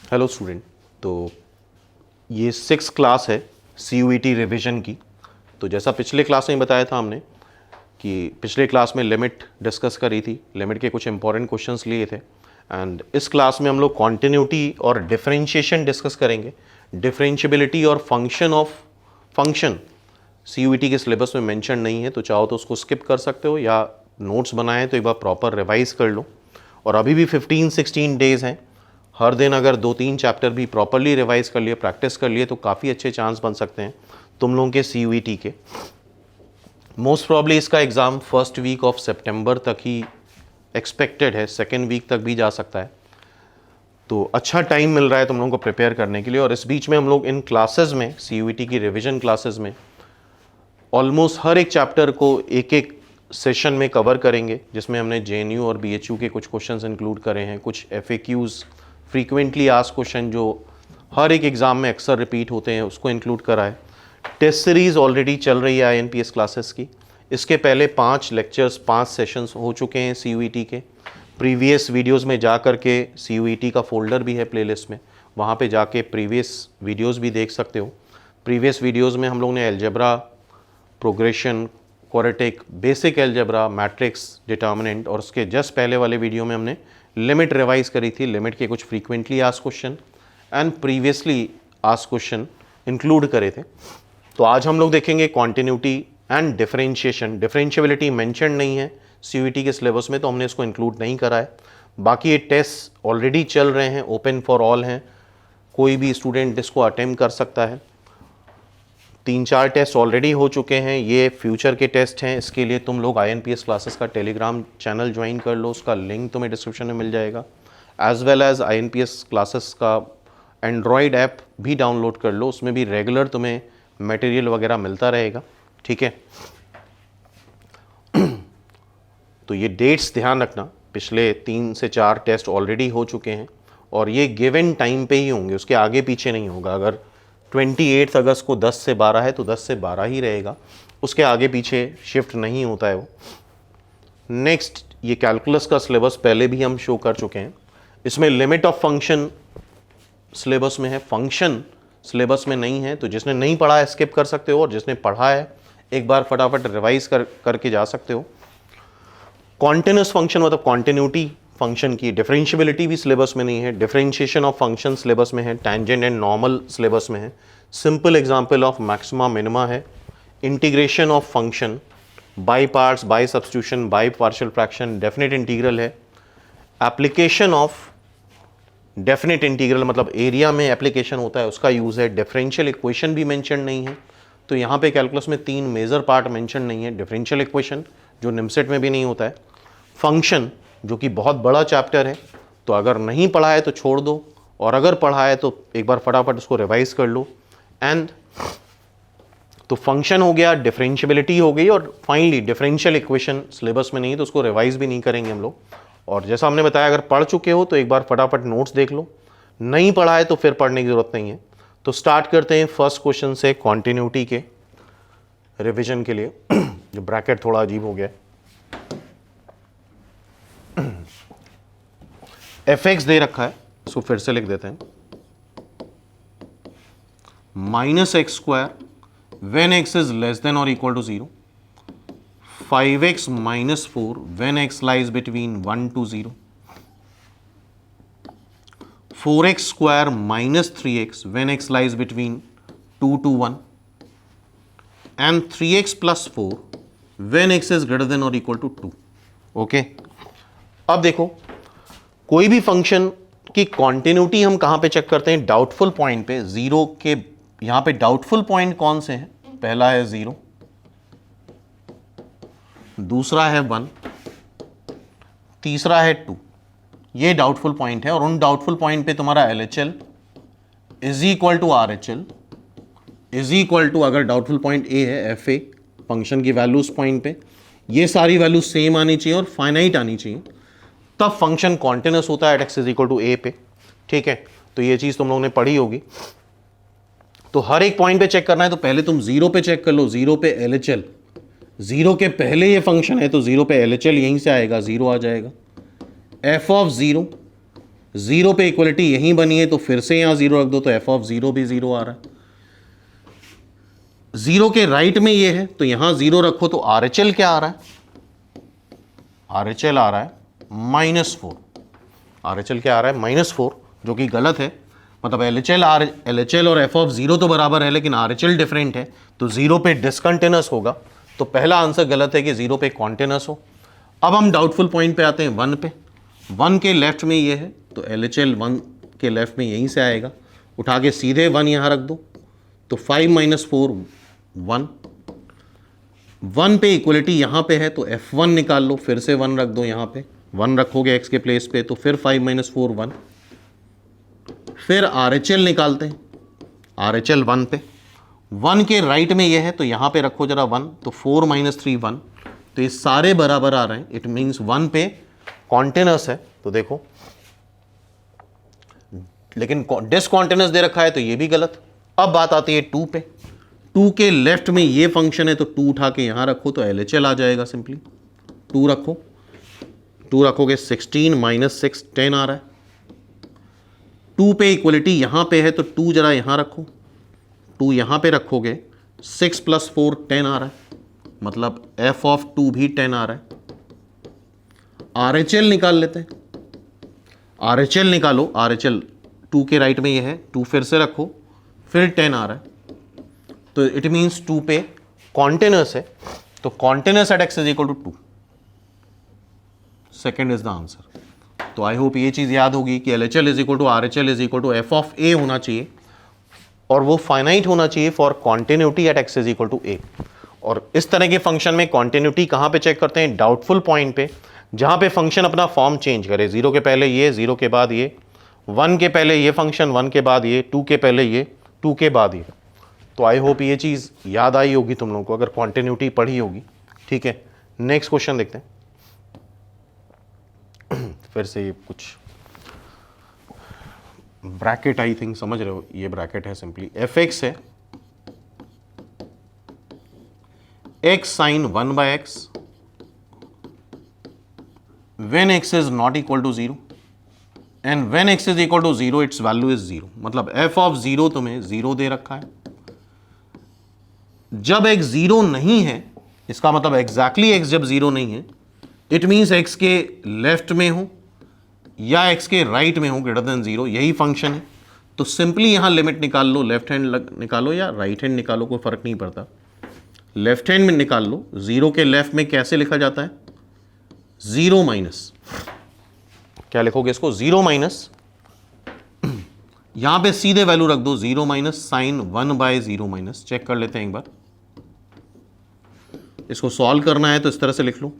Hello student. तो ये 6th class है CUET रिवीजन की। तो जैसा पिछले क्लास में बताया था हमने कि पिछले क्लास में लिमिट डिस्कस करी थी, लिमिट के कुछ इंपॉर्टेंट क्वेश्चंस लिए थे। एंड इस क्लास में हम लोग कॉन्टिन्यूटी और डिफरेंशिएशन डिस्कस करेंगे। डिफरेंशिएबिलिटी और फंक्शन ऑफ फंक्शन CUET के सिलेबस में मेंशन नहीं है, तो चाहो तो उसको स्किप कर सकते हो या नोट्स बनाए तो एक बार प्रॉपर रिवाइज कर लो। और अभी भी 15-16 डेज हैं। हर दिन अगर 2-3 चैप्टर भी प्रॉपरली रिवाइज कर लिए, प्रैक्टिस कर लिए, तो काफ़ी अच्छे चांस बन सकते हैं तुम लोगों के CUET के। मोस्ट प्रॉब्ली इसका एग्ज़ाम फर्स्ट वीक ऑफ सितंबर तक ही एक्सपेक्टेड है, सेकेंड वीक तक भी जा सकता है। तो अच्छा टाइम मिल रहा है तुम लोगों को प्रिपेयर करने के लिए। और इस बीच में हम लोग इन क्लासेस में, CUET की रिविजन क्लासेस में, ऑलमोस्ट हर एक चैप्टर को एक एक सेशन में कवर करेंगे, जिसमें हमने JNU और BHU के कुछ क्वेश्चंस इंक्लूड करे हैं, कुछ FAQs फ्रीक्वेंटली आस्क्ड क्वेश्चन जो हर एक एग्ज़ाम में अक्सर रिपीट होते हैं उसको इंक्लूड करा है। टेस्ट सीरीज़ ऑलरेडी चल रही है INPS क्लासेस की। इसके पहले 5 लेक्चर्स, 5 सेशंस हो चुके हैं CUET के। प्रीवियस वीडियोस में जा कर के CUET का फोल्डर भी है प्लेलिस्ट में, वहाँ पे जाके प्रीवियस वीडियोस भी देख सकते हो। प्रीवियस वीडियोस में हम लोग ने algebra, progression, quadratic, basic algebra, matrix, determinant, और उसके जस्ट पहले वाले वीडियो में हमने लिमिट रिवाइज करी थी। लिमिट के कुछ frequently asked question and previously asked question include करे थे। तो आज हम लोग देखेंगे continuity and differentiation. Differentiability mention नहीं है CUET के सिलेबस में, तो हमने इसको इंक्लूड नहीं करा है। बाकी ये टेस्ट ऑलरेडी चल रहे हैं, ओपन फॉर ऑल हैं, कोई भी स्टूडेंट इसको अटेम्प्ट कर सकता है। 3-4 टेस्ट ऑलरेडी हो चुके हैं, ये फ्यूचर के टेस्ट हैं। इसके लिए तुम लोग INPS क्लासेस का टेलीग्राम चैनल ज्वाइन कर लो, उसका लिंक तुम्हें डिस्क्रिप्शन में मिल जाएगा। As well as INPS Classes का एंड्रॉयड ऐप भी डाउनलोड कर लो, उसमें भी रेगुलर तुम्हें मटेरियल वगैरह मिलता रहेगा, ठीक है। तो ये डेट्स ध्यान रखना, पिछले 3 से 4 टेस्ट ऑलरेडी हो चुके हैं और ये गिवन टाइम पे ही होंगे, उसके आगे पीछे नहीं होगा। अगर 28 अगस्त को 10 से 12 है तो 10 से 12 ही रहेगा, उसके आगे पीछे शिफ्ट नहीं होता है वो। नेक्स्ट, ये कैलकुलस का सिलेबस पहले भी हम शो कर चुके हैं। इसमें लिमिट ऑफ फंक्शन सिलेबस में है, फंक्शन सिलेबस में नहीं है। तो जिसने नहीं पढ़ा है स्किप कर सकते हो, और जिसने पढ़ा है एक बार फटाफट रिवाइज करके जा सकते हो। कॉन्टिन्यूस फंक्शन मतलब कॉन्टिन्यूटी फंक्शन की डिफरेंशिएबिलिटी भी सिलेबस में नहीं है। डिफरेंशिएशन ऑफ फंक्शन सिलेबस में है, टैंजेंट एंड नॉर्मल सिलेबस में है, simple example of maxima minima है, integration of function, by parts, by substitution, by partial fraction, definite integral है, एप्लीकेशन ऑफ डेफिनेट इंटीग्रल मतलब एरिया में एप्लीकेशन होता है उसका यूज़ है, डिफरेंशियल इक्वेशन भी मेंशन नहीं है। तो यहाँ पे कैलकुलस में 3 मेजर पार्ट मेंशन नहीं है। डिफरेंशियल इक्वेशन जो निमसेट में भी नहीं होता है, फंक्शन जो कि बहुत बड़ा चैप्टर है, तो अगर नहीं पढ़ा है तो छोड़ दो, और अगर पढ़ा है तो एक बार फटाफट उसको रिवाइज कर लो। एंड तो फंक्शन हो गया, डिफरेंशिएबिलिटी हो गई, और फाइनली डिफरेंशियल इक्वेशन सिलेबस में नहीं है तो उसको रिवाइज भी नहीं करेंगे हम लोग। और जैसा हमने बताया, अगर पढ़ चुके हो तो एक बार फटाफट नोट्स देख लो, नहीं पढ़ा है तो फिर पढ़ने की जरूरत नहीं है। तो स्टार्ट करते हैं फर्स्ट क्वेश्चन से कॉन्टिन्यूटी के रिवीजन के लिए। जो ब्रैकेट थोड़ा अजीब हो गया, fx दे रखा है, इसको फिर से लिख देते हैं, -x² when x is less than or equal to 0, 5x - 4 when x lies between 1 to 0, 4x² - 3x when x lies between 2 to 1, and 3x + 4 when x is greater than or equal to 2। Okay, अब देखो कोई भी function की continuity हम कहां पे check करते हैं? डाउटफुल पॉइंट पे, 0 के यहां पे डाउटफुल पॉइंट कौन से हैं? पहला है 0, दूसरा है 1, तीसरा है 2। ये डाउटफुल पॉइंट है, और उन डाउटफुल पॉइंट पे तुम्हारा LHL is equal to RHL is equal to, अगर डाउटफुल पॉइंट A है, FA फंक्शन की वैल्यू उस पॉइंट पे ये सारी वैल्यू सेम आनी चाहिए और फाइनाइट आनी चाहिए, तब फंक्शन कॉन्टिन्यूस होता है x is equal to A पे, ठीक है। तो ये चीज तुम लोगों ने पढ़ी होगी। तो हर एक पॉइंट पे चेक करना है तो पहले तुम 0 पे चेक कर लो, 0 पे LHL, 0 के पहले ये फंक्शन है तो 0 पे LHL यहीं से आएगा, 0 आ जाएगा। f ऑफ 0 जीरो पे इक्वलिटी यहीं बनी है तो फिर से यहां जीरो रख दो तो एफ ऑफ जीरो भी जीरो आ रहा है। जीरो के राइट में ये है तो यहां जीरो रखो तो आर एच एल क्या आ रहा है, आर एच एल आ रहा है -4। आर एच एल क्या आ रहा है -4, जो कि गलत है। मतलब एल एच एल और एफ ऑफ जीरो तो बराबर है लेकिन आर एच एल डिफरेंट है, तो जीरो पे डिसकंटिन्यूअस होगा। तो पहला आंसर गलत है कि जीरो पे कॉन्टिन्यूअस हो। अब हम डाउटफुल पॉइंट पे आते हैं, 1 पे। 1 के लेफ्ट में ये है तो एल एच एल 1 के लेफ्ट में यहीं से आएगा, उठा के सीधे 1 यहां रख दो तो 5 - 4 1। 1 पे इक्वलिटी यहां पे है तो F1 निकाल लो, फिर से 1 रख दो यहां पे, 1 रखोगे x के प्लेस पे तो फिर 5 - 4 1। फिर RHL निकालते हैं, RHL 1 पे, 1 के राइट में ये है तो यहां पे रखो जरा 1 तो 4 - 3 1। तो ये सारे बराबर आ रहे हैं, इट मीन्स 1 पे कॉन्टिन्यूअस है। तो देखो, लेकिन डिसकॉन्टिन्यूअस दे रखा है तो ये भी गलत। अब बात आती है 2 पे। 2 के लेफ्ट में ये फंक्शन है तो 2 उठा के यहां रखो तो LHL आ जाएगा सिंपली। 2 रखो, 2 रखोगे 16 - 6 10 आ रहा है। 2 पे इक्वलिटी यहां पे है तो 2 जरा यहां रखो, 2 यहां पे रखोगे 6 + 4 10 आ रहा है, मतलब f ऑफ 2 भी 10 आ रहा है। RHL निकाल लेते हैं, RHL निकालो, RHL 2 के राइट में ये है, 2 फिर से रखो, फिर 10 आ रहा है। तो इट मीन्स 2 पे कॉन्टिन्यूअस है, तो continuous at x = 2। Second is the answer. तो आई होप ये चीज याद होगी कि LHL = RHL = f of a होना चाहिए, और वो फाइनाइट होना चाहिए for continuity at x = a। और इस तरह के फंक्शन में कॉन्टिन्यूटी कहां पे चेक करते हैं, डाउटफुल पॉइंट पे, जहां पे फंक्शन अपना फॉर्म चेंज करे, 0 के पहले ये, 0 के बाद ये, 1 के पहले ये फंक्शन, 1 के बाद ये, 2 के पहले ये, 2 के बाद ये। तो आई होप ये चीज़ याद आई होगी तुम लोगों को अगर कॉन्टिन्यूटी पढ़ी होगी। ठीक है, नेक्स्ट क्वेश्चन देखते हैं। फिर से ये कुछ ब्रैकेट, आई थिंक समझ रहे हो, ये ब्रैकेट है सिंपली f(x) है x sin 1/x when x is not equal to 0 and when x is equal to 0 its value is 0। मतलब f ऑफ 0 तुम्हें 0 दे रखा है। जब x 0 नहीं है, इसका मतलब एग्जैक्टली x जब 0 नहीं है, इट मीन्स x के लेफ्ट में हो या x के राइट में हो ग्रेटर देन 0, यही फंक्शन है। तो सिंपली यहां लिमिट निकाल लो, लेफ्ट हैंड निकालो या राइट हैंड निकालो, कोई फर्क नहीं पड़ता, लेफ्ट हैंड में निकाल लो। 0 के लेफ्ट में कैसे लिखा जाता है, 0 माइनस, क्या लिखोगे इसको, 0 माइनस, यहां पे सीधे वैल्यू रख दो, 0 माइनस साइन 1/0 माइनस। चेक कर लेते हैं एक बार, इसको सॉल्व करना है तो इस तरह से लिख लो,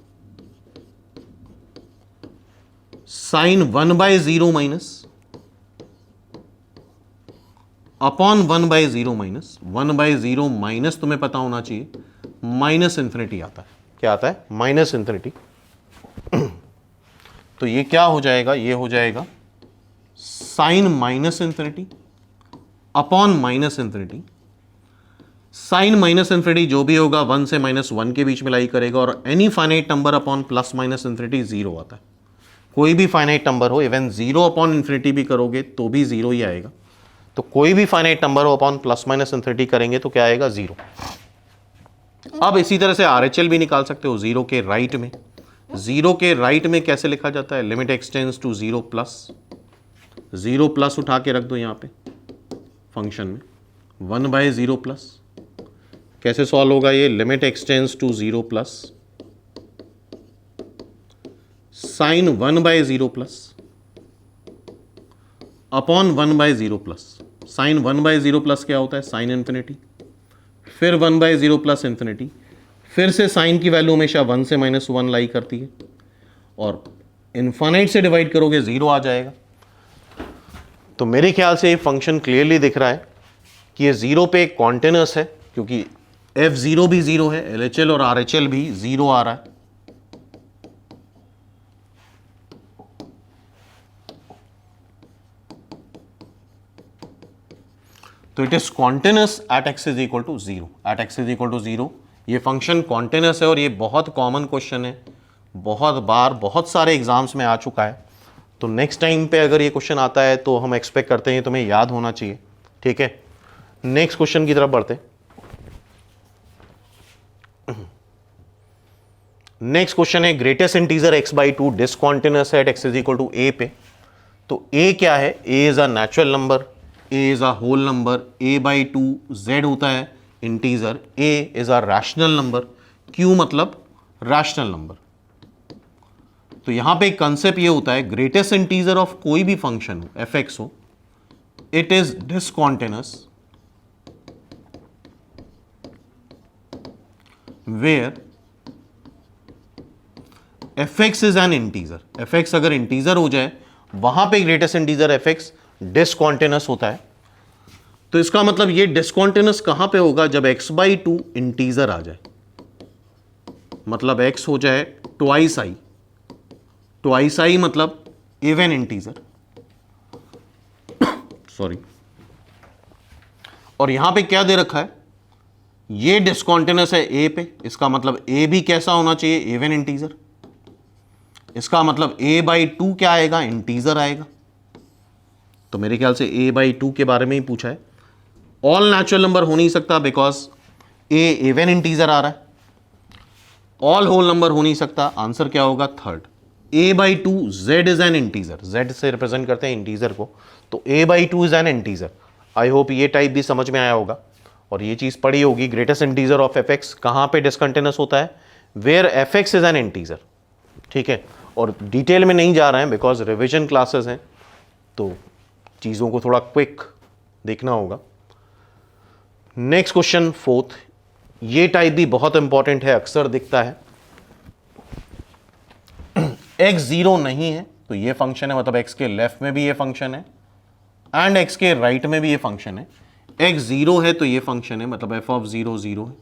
sine 1/0 minus upon 1/0 minus, 1/0 minus तुम्हें पता होना चाहिए -∞ आता है। क्या आता है, -∞। तो ये क्या हो जाएगा, ये हो जाएगा साइन -∞ अपॉन -∞। साइन -∞ जो भी होगा 1 से -1 के बीच में लाई करेगा, और एनी फाइनाइट नंबर अपॉन +-∞ 0 आता है। कोई भी फाइनाइट नंबर हो, इवन 0 अपॉन इन्फिनिटी भी करोगे तो भी 0 ही आएगा। तो कोई भी फाइनाइट नंबर हो अपॉन +-∞ करेंगे तो क्या आएगा, 0। अब इसी तरह से RHL भी निकाल सकते हो 0 के राइट में। 0 के राइट में कैसे लिखा जाता है, limit extends to 0 plus, 0 plus उठा के रख दो यहाँ पे फंक्शन में, 1/0 प्लस। कैसे सॉल्व होगा ये, limit extends to 0 plus sine 1/0 plus upon 1/0 plus. Sine 1/0 plus क्या होता है, साइन इन्फिनिटी, फिर 1/0 प्लस इन्फिनिटी, फिर से साइन की वैल्यू हमेशा 1 से -1 लाई करती है, और इनफाइनाइट से डिवाइड करोगे 0 आ जाएगा। तो मेरे ख्याल से ये फंक्शन क्लियरली दिख रहा है कि ये 0 पे कॉन्टिन्यूअस है, क्योंकि f0 भी 0 है, LHL और RHL भी 0 आ रहा है। तो it is continuous at x = 0। At x = 0 ये फंक्शन कॉन्टिन्यूअस है, और ये बहुत कॉमन क्वेश्चन है, बहुत बार बहुत सारे एग्जाम्स में आ चुका है। तो नेक्स्ट टाइम पे अगर ये क्वेश्चन आता है तो हम एक्सपेक्ट करते हैं तुम्हें याद होना चाहिए, ठीक है। नेक्स्ट क्वेश्चन की तरफ बढ़ते हैं। नेक्स्ट क्वेश्चन है greatest integer x by two discontinuous है at x is equal to a पे। तो a क्या है? a is a natural number, a is a whole number, a by two z होता है integer, a is a rational number, q मतलब rational number. तो यहां पे एक कंसेप्ट ये होता है, ग्रेटेस्ट इंटीजर ऑफ कोई भी फंक्शन हो, fx हो, it is discontinuous where fx is an integer. fx अगर इंटीजर हो जाए वहां पे ग्रेटेस्ट इंटीजर fx डिसकॉन्टिन्यूअस होता है। तो इसका मतलब ये डिसकॉन्टिन्यूअस कहां पे होगा? जब x बाई टू इंटीजर आ जाए, मतलब x हो जाए ट्वाइस आई, ट्वाइस आई मतलब इवन इंटीजर, सॉरी। और यहां पे क्या दे रखा है? ये डिसकॉन्टिन्यूअस है a पे, इसका मतलब a भी कैसा होना चाहिए? Even integer. इसका मतलब a बाई टू क्या आएगा? इंटीजर आएगा। तो मेरे ख्याल से a बाई टू के बारे में ही पूछा है। ऑल नेचुरल नंबर हो नहीं सकता बिकॉज a इवन इंटीजर आ रहा है। ऑल होल नंबर हो नहीं सकता, आंसर क्या होगा? Third. a by two z is an integer, z से रिप्रेजेंट करते हैं इंटीजर को, तो a by two is an integer. I hope ये टाइप भी समझ में आया होगा और ये चीज पढ़ी होगी। ग्रेटेस्ट इंटीजर ऑफ fx कहां पे डिसकंटिन्यूअस होता है? Where fx is an integer, ठीक है। और डिटेल में नहीं जा रहे हैं बिकॉज रिवीजन क्लासेस हैं, तो चीज़ों को थोड़ा क्विक देखना होगा। नेक्स्ट क्वेश्चन फोर्थ, ये टाइप भी बहुत इंपॉर्टेंट है, अक्सर दिखता है। x जीरो नहीं है तो ये फंक्शन है, मतलब x के लेफ्ट में भी ये फंक्शन है एंड x के राइट में भी ये फंक्शन है। x जीरो है तो ये फंक्शन है, मतलब f ऑफ जीरो जीरो है।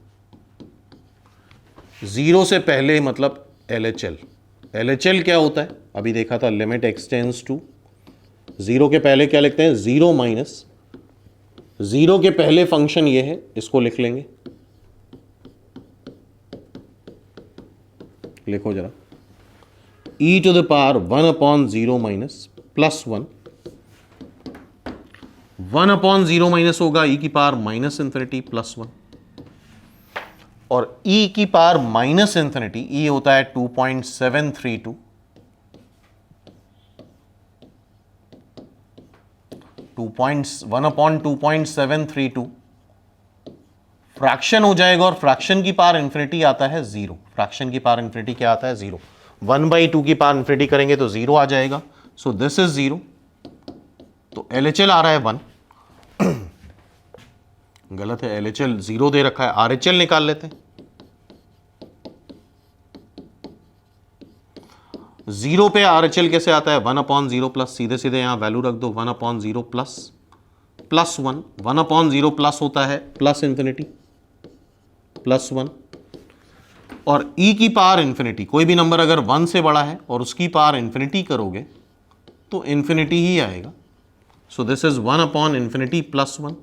जीरो से पहले मतलब LHL। LHL क्या होता है? अभी देखा था, limit x tends to zero के पहले क्या लिखते हैं? जीरो माइनस जीरो के पहले फंक्शन ये है, इसको लिख लेंगे, लिखो जरा, e to the power one upon zero minus plus one. One upon zero minus होगा e की power minus infinity plus one, और e की पावर माइनस इंफिनिटी, e होता है 2.732, वन अपॉन 2.732 फ्रैक्शन हो जाएगा, और फ्रैक्शन की पावर इंफिनिटी आता है जीरो। फ्रैक्शन की पावर इंफिनिटी क्या आता है? जीरो। 1/2 की पावर इंफिनिटी करेंगे तो जीरो आ जाएगा, सो दिस इज जीरो। तो LHL आ रहा है 1, गलत है, LHL जीरो दे रखा है, RHL निकाल लेते हैं। जीरो पे RHL कैसे आता है? 1 अपॉन जीरो प्लस, सीधे सीधे यहां वैल्यू रख दो, 1 upon zero plus plus one. 1 upon zero plus होता है प्लस इंफिनिटी प्लस वन, और e की पावर इंफिनिटी, कोई भी नंबर अगर 1 से बड़ा है और उसकी पावर इंफिनिटी करोगे तो इंफिनिटी ही आएगा। सो this is 1 upon infinity plus one,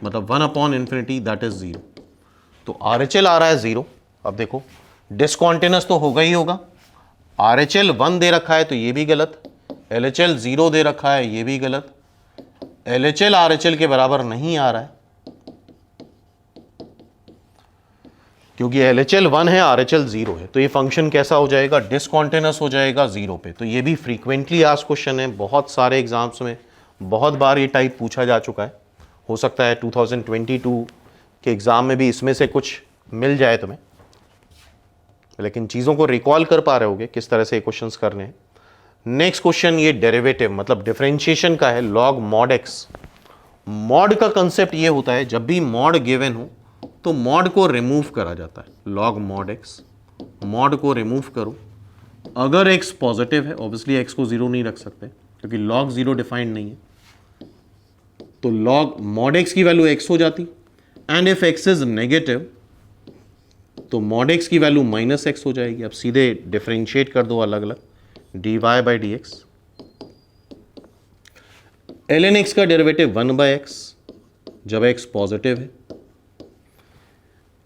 मतलब 1 upon infinity that is zero. तो RHL आ रहा है जीरो। अब देखो डिसकॉन्टिन्यूअस तो होगा ही होगा, RHL 1 दे रखा है तो ये भी गलत, LHL 0 दे रखा है ये भी गलत, LHL RHL के बराबर नहीं आ रहा है क्योंकि LHL 1 है, RHL 0 है, तो ये फंक्शन कैसा हो जाएगा? डिसकॉन्टिन्यूअस हो जाएगा जीरो पे। तो ये भी फ्रीक्वेंटली आस्क्ड क्वेश्चन है, बहुत सारे एग्जाम्स में बहुत बार ये टाइप पूछा जा चुका है। हो सकता है 2022 के एग्जाम में भी इसमें से कुछ मिल जाए तुम्हें, लेकिन चीज़ों को रिकॉल कर पा रहे होगे किस तरह से क्वेश्चंस करने हैं। नेक्स्ट क्वेश्चन ये डेरिवेटिव मतलब डिफरेंशिएशन का है, लॉग मॉड एक्स। मॉड का कंसेप्ट ये होता है, जब भी मॉड गिवन हो तो मॉड को रिमूव करा जाता है। लॉग मॉड एक्स, मॉड को रिमूव करो। अगर एक्स पॉजिटिव है, ऑब्वियसली एक्स को जीरो नहीं रख सकते क्योंकि लॉग जीरो डिफाइंड नहीं है, तो लॉग मॉड एक्स की वैल्यू एक्स हो जाती, and if x is negative तो मॉड एक्स की वैल्यू माइनस एक्स हो जाएगी। अब सीधे डिफरेंशिएट कर दो अलग अलग, dy by d x. ln x का डेरिवेटिव 1/x जब x पॉजिटिव है,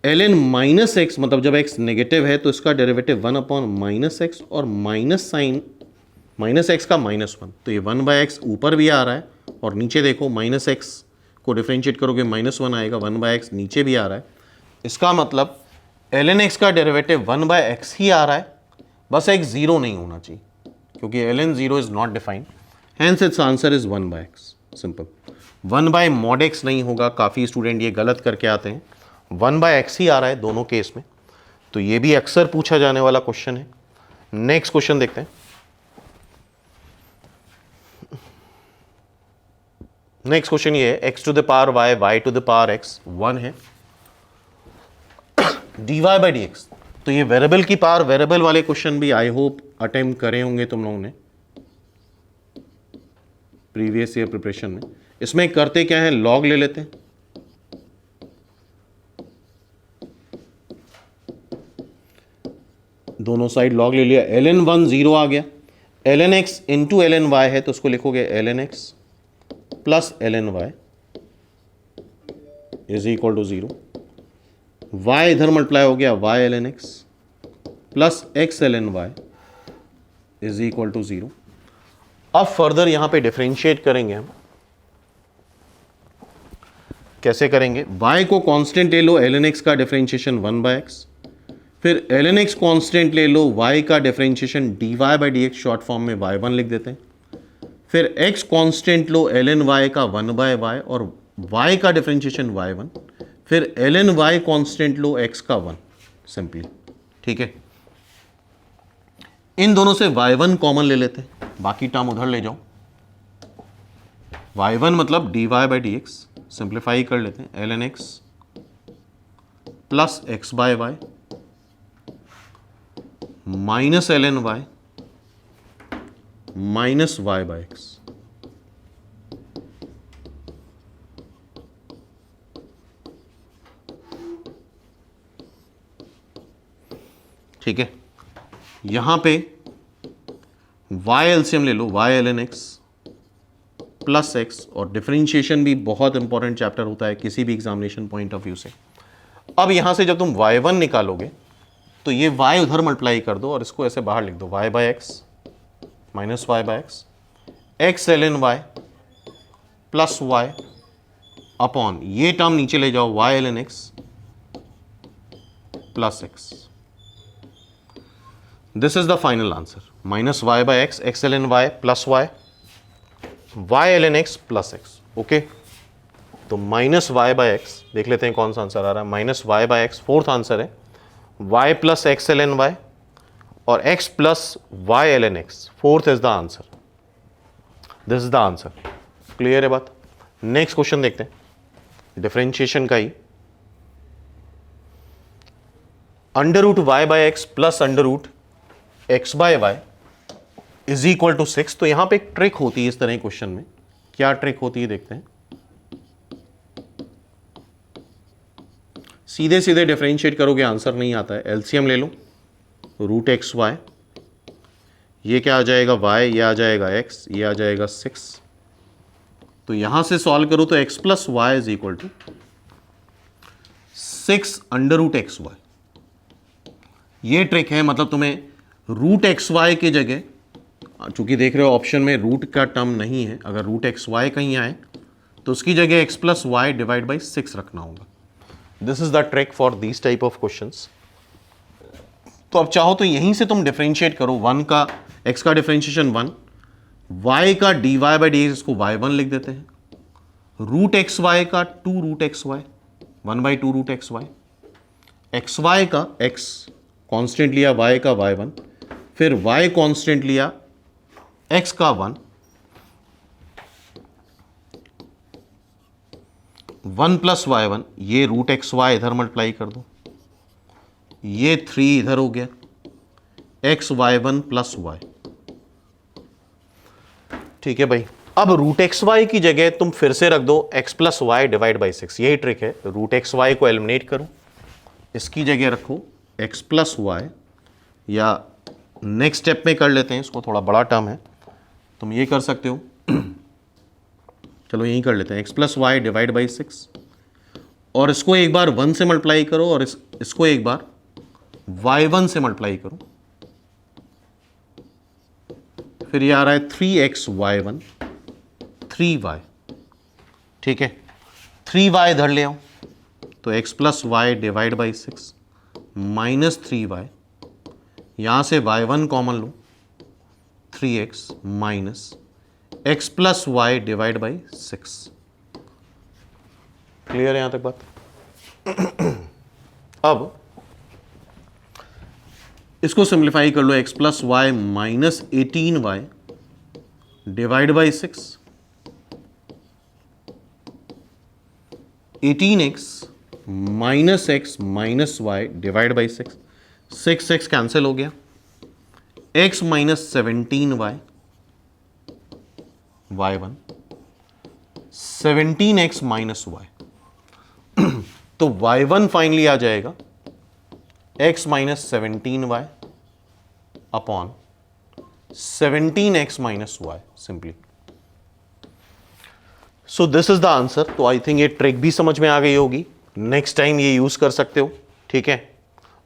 ln माइनस एक्स मतलब जब x नेगेटिव है तो इसका डेरिवेटिव 1 अपॉन माइनस एक्स, और माइनस साइन माइनस एक्स का -1, तो ये 1/x ऊपर भी आ रहा है और नीचे देखो माइनस एक्स को डिफ्रेंशिएट करोगे -1 आएगा, 1/x नीचे भी आ रहा है। इसका मतलब ln x का डेरिवेटिव 1/x ही आ रहा है, बस x 0 नहीं होना चाहिए क्योंकि ln 0 is not defined, hence it's answer is 1/x। Simple, 1/mod x नहीं होगा, काफ़ी स्टूडेंट ये गलत करके आते हैं, 1/x ही आ रहा है दोनों केस में, तो ये भी अक्सर पूछा जाने वाला क्वेश्चन है। नेक्स्ट क्वेश्चन देखते हैं। नेक्स्ट क्वेश्चन ये है x to the power y, y to the power x 1 है, dy बाई डी एक्स। तो ये वेरिएबल की पावर वेरिएबल वाले क्वेश्चन भी आई होप अटेम्प्ट करे होंगे तुम लोगों ने प्रीवियस ईयर प्रिपरेशन में। इसमें करते क्या है, लॉग ले लेते हैं, दोनों साइड लॉग ले लिया, ln 1 0 आ गया, ln x into ln y है तो उसको लिखोगे ln x plus ln y is equal to 0, y इधर मल्टीप्लाई हो गया y ln x plus x ln y is equal to 0। अब फर्दर यहां पे डिफरेंशिएट करेंगे हम, कैसे करेंगे, y को कांस्टेंट ले लो, ln x का डिफरेंशिएशन 1/x, फिर ln x कांस्टेंट ले लो, y का differentiation dy by d x short form में y1 लिख देते हैं, फिर x कांस्टेंट लो, ln y का 1/y और y का डिफरेंशिएशन y1, फिर ln y कांस्टेंट लो, x का 1, सिंपली। ठीक है, इन दोनों से y1 कॉमन ले लेते हैं, बाकी टर्म उधर ले जाओ, y1 मतलब dy by d x, simplify कर लेते हैं, ln x plus x by y minus ln y minus y by x. ठीक है, यहां पे y एलसीएम ले लो, y ln x plus x, और डिफरेंशिएशन भी बहुत इंपॉर्टेंट चैप्टर होता है किसी भी एग्जामिनेशन पॉइंट ऑफ व्यू से। अब यहां से जब तुम y1 निकालोगे तो ये y उधर मल्टीप्लाई कर दो और इसको ऐसे बाहर लिख दो, y by x minus y by x, x ln y plus y upon ये टर्म नीचे ले जाओ, y ln x plus x। This is the final answer, minus y by x, x ln y plus y, y ln x plus x। Okay, तो minus y by x, देख लेते हैं कौन सा आंसर आ रहा है, minus y by x fourth answer है, y plus x ln y और x plus y ln x, fourth is the answer, this is the answer. Clear है बात? नेक्स्ट क्वेश्चन देखते हैं डिफरेंशिएशन का ही, under root y by x plus under root x by y is equal to 6। तो यहां पे एक ट्रिक होती है इस तरह के क्वेश्चन में, क्या ट्रिक होती है देखते हैं। सीधे सीधे डिफरेंशिएट करोगे आंसर नहीं आता है, एलसीएम ले लो, रूट एक्स वाई, ये क्या आ जाएगा y, ये आ जाएगा x, ये आ जाएगा 6। तो यहां से सॉल्व करो तो x plus y is equal to 6 under root x y. ये ट्रिक है, मतलब तुम्हें रूट एक्स वाई की जगह, चूंकि देख रहे हो ऑप्शन में रूट का टर्म नहीं है, अगर रूट एक्स वाई कहीं आए तो उसकी जगह x plus y divide by 6 रखना होगा। This is the trick for this type of questions. तो अब चाहो तो यहीं से तुम डिफरेंशिएट करो, 1 का x का डिफरेंशिएशन 1, y का dy बाई डी एक्स, इसको y1 लिख देते हैं, रूट एक्स वाई का 2 root x y, 1/2 root x y, x y का x कांस्टेंट लिया, y का y1, फिर y कांस्टेंट लिया, x का 1, 1 प्लस y1, ये रूट एक्स वाई इधर मल्टीप्लाई कर दो, ये 3 इधर हो गया, x y1 प्लस y। ठीक है भाई, अब रूट एक्स वाई की जगह तुम फिर से रख दो x plus y divide by 6, यही ट्रिक है। रूट एक्स वाई को एलिमिनेट करो, इसकी जगह रखो x प्लस वाई, या नेक्स्ट स्टेप में कर लेते हैं इसको, थोड़ा बड़ा टर्म है, तुम ये कर सकते हो चलो यही कर लेते हैं, x plus y divide by 6, और इसको एक बार 1 से मल्टीप्लाई करो और इसको एक बार y1 से मल्टीप्लाई करो, फिर ये आ रहा है 3x(y1), 3y, ठीक है। 3y इधर ले आऊं तो x plus y divide by 6 minus 3y, यहां से y1 कॉमन लो, 3x minus x plus y divide by 6। Clear है यहां तक बात? अब इसको सिंप्लीफाई कर लो, x plus y minus 18y divide by 6, 18x minus x minus y divide by 6, 6 cancel हो गया, x minus 17y, y1, 17x minus Y, तो y1 फाइनली आ जाएगा x minus 17y upon 17x minus y simply. So this is the answer. तो I think ये trick भी समझ में आ गई होगी, नेक्स्ट टाइम ये यूज कर सकते हो, ठीक है।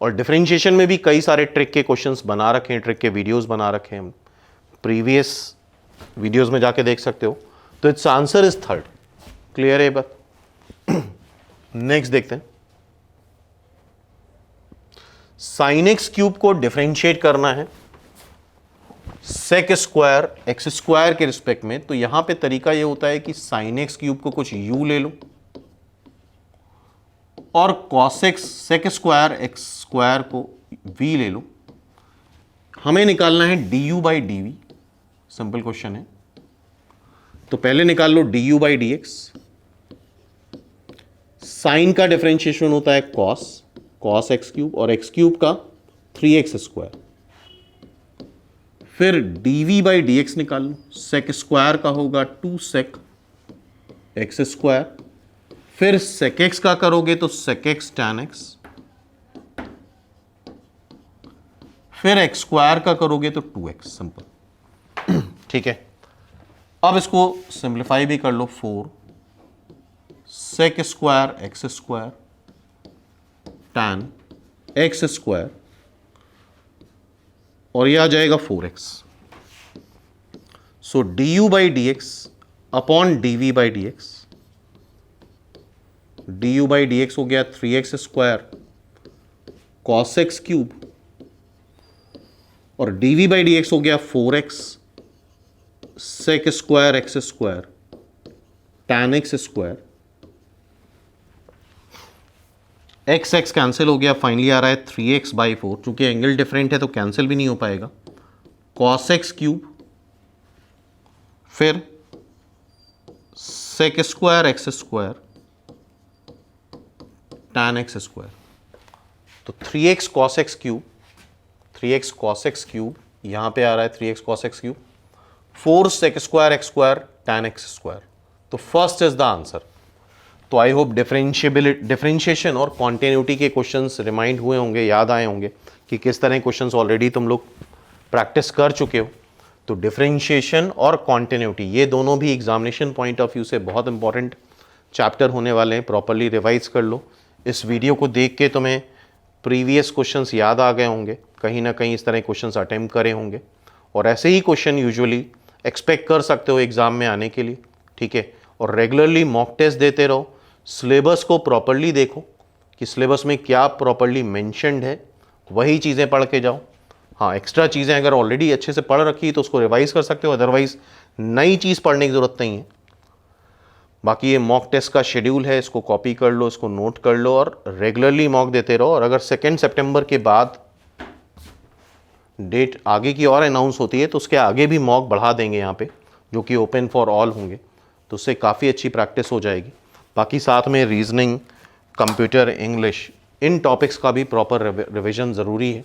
और डिफरेंशिएशन में भी कई सारे ट्रिक के क्वेश्चंस बना रखे हैं, ट्रिक के वीडियोस बना रखे हैं, प्रीवियस वीडियोस में जाके देख सकते हो। तो it's answer is 3rd। Clear है बात? नेक्स्ट देखते हैं, sin x क्यूब को डिफरेंशिएट करना है sec स्क्वायर एक्स स्क्वायर के रिस्पेक्ट में। तो यहां पे तरीका ये होता है कि sin x क्यूब को कुछ u ले लो और cos x sec square x square को v ले लो। हमें निकालना है du by d v, simple question है। तो पहले निकाल लो du by d x. Sine का डिफरेंशिएशन होता है cos x क्यूब और x क्यूब का 3x स्क्वायर। फिर dv बाई डी एक्स निकाल लो, sec स्क्वायर का होगा 2 sec x स्क्वायर। फिर sec x का करोगे तो sec x tan x, फिर x स्क्वायर का करोगे तो 2x, सिंपल, ठीक है। अब इसको सिंप्लीफाई भी कर लो, 4 sec square x square tan x square और यह आ जाएगा 4x। So du by d x upon dv by d x, du by d x हो गया 3x square cos x cube और dv बाई डी एक्स हो गया 4x sec square x square tan x square. X x cancel हो गया, finally आ रहा है 3x by 4। चूंकि एंगल डिफरेंट है तो कैंसिल भी नहीं हो पाएगा। cos x क्यूब फिर sec square x square tan x square. तो 3x cos x cube, 3x cos x cube यहां पे आ रहा है 3x cos x cube, 4 sec square x square tan x square. तो फर्स्ट इज द आंसर। तो I hope differentiation और continuity के questions remind हुए होंगे, याद आए होंगे कि किस तरह क्वेश्चंस ऑलरेडी तुम लोग प्रैक्टिस कर चुके हो। तो डिफरेंशिएशन और कॉन्टिन्यूटी ये दोनों भी एग्जामिनेशन पॉइंट ऑफ व्यू से बहुत इंपॉर्टेंट चैप्टर होने वाले हैं। प्रॉपरली रिवाइज कर लो। इस वीडियो को देख के तुम्हें प्रीवियस क्वेश्चंस याद आ गए होंगे, कहीं ना कहीं इस तरह क्वेश्चंस अटेम्प्ट करे होंगे और ऐसे ही क्वेश्चन यूजुअली एक्सपेक्ट कर सकते हो एग्जाम में आने के लिए, ठीक है। और रेगुलरली मॉक टेस्ट देते रहो, सिलेबस को प्रॉपरली देखो कि सिलेबस में क्या प्रॉपरली मेंशन्ड है, वही चीज़ें पढ़ के जाओ। हाँ, एक्स्ट्रा चीज़ें अगर ऑलरेडी अच्छे से पढ़ रखी तो उसको रिवाइज कर सकते हो, अदरवाइज नई चीज़ पढ़ने की ज़रूरत नहीं है। बाकी ये मॉक टेस्ट का शेड्यूल है, इसको कॉपी कर लो, इसको नोट कर लो और रेगुलरली मॉक देते रहो। और अगर 2 सितंबर के बाद डेट आगे की और अनाउंस होती है तो उसके आगे भी मॉक बढ़ा देंगे यहाँ पे, जो कि ओपन फॉर ऑल होंगे, तो उससे काफ़ी अच्छी प्रैक्टिस हो जाएगी। बाकी साथ में रीजनिंग, कंप्यूटर, इंग्लिश, इन टॉपिक्स का भी प्रॉपर रिवीजन ज़रूरी है।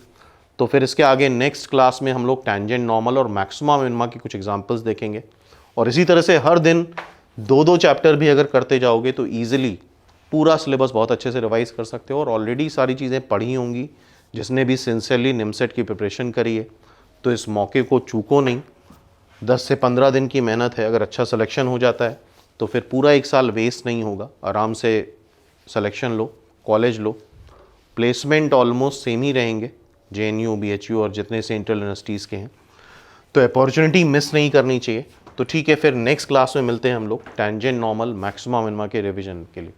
तो फिर इसके आगे नेक्स्ट क्लास में हम लोग टेंजेंट, नॉर्मल और मैक्सिमा मिनिमा की कुछ एग्जांपल्स देखेंगे। और इसी तरह से हर दिन 2-2 चैप्टर भी अगर करते जाओगे तो ईजिली पूरा सिलेबस बहुत अच्छे से रिवाइज कर सकते हो। और ऑलरेडी सारी चीज़ें पढ़ी होंगी जिसने भी सिंसियरली निमसेट की प्रिपरेशन करी है, तो इस मौके को चूको नहीं। 10 से 15 दिन की मेहनत है, अगर अच्छा सिलेक्शन हो जाता है तो फिर पूरा 1 साल वेस्ट नहीं होगा। आराम से सिलेक्शन लो, कॉलेज लो, प्लेसमेंट ऑलमोस्ट सेम ही रहेंगे, JNU, BHU और जितने सेंट्रल यूनिवर्सिटीज़ के हैं। तो अपॉर्चुनिटी मिस नहीं करनी चाहिए। तो ठीक है, फिर नेक्स्ट क्लास में मिलते हैं हम लोग टेंजेंट नॉर्मल मैक्सिमा मिनिमा के रिवीजन के लिए।